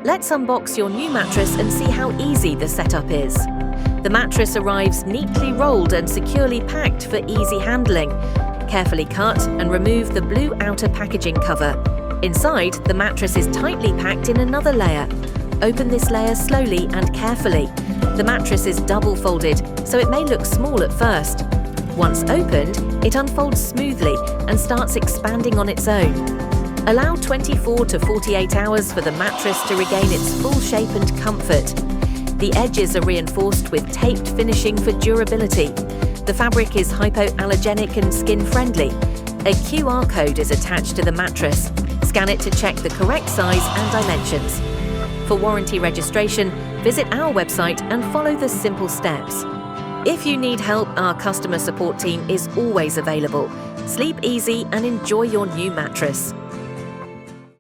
Let's unbox your new mattress and see how easy the setup is. The mattress arrives neatly rolled and securely packed for easy handling. Carefully cut and remove the blue outer packaging cover. Inside, the mattress is tightly packed in another layer. Open this layer slowly and carefully. The mattress is double folded, so it may look small at first. Once opened, it unfolds smoothly and starts expanding on its own. Allow 24 to 48 hours for the mattress to regain its full shape and comfort. The edges are reinforced with taped finishing for durability. The fabric is hypoallergenic and skin-friendly. A QR code is attached to the mattress. Scan it to check the correct size and dimensions. For warranty registration, visit our website and follow the simple steps. If you need help, our customer support team is always available. Sleep easy and enjoy your new mattress.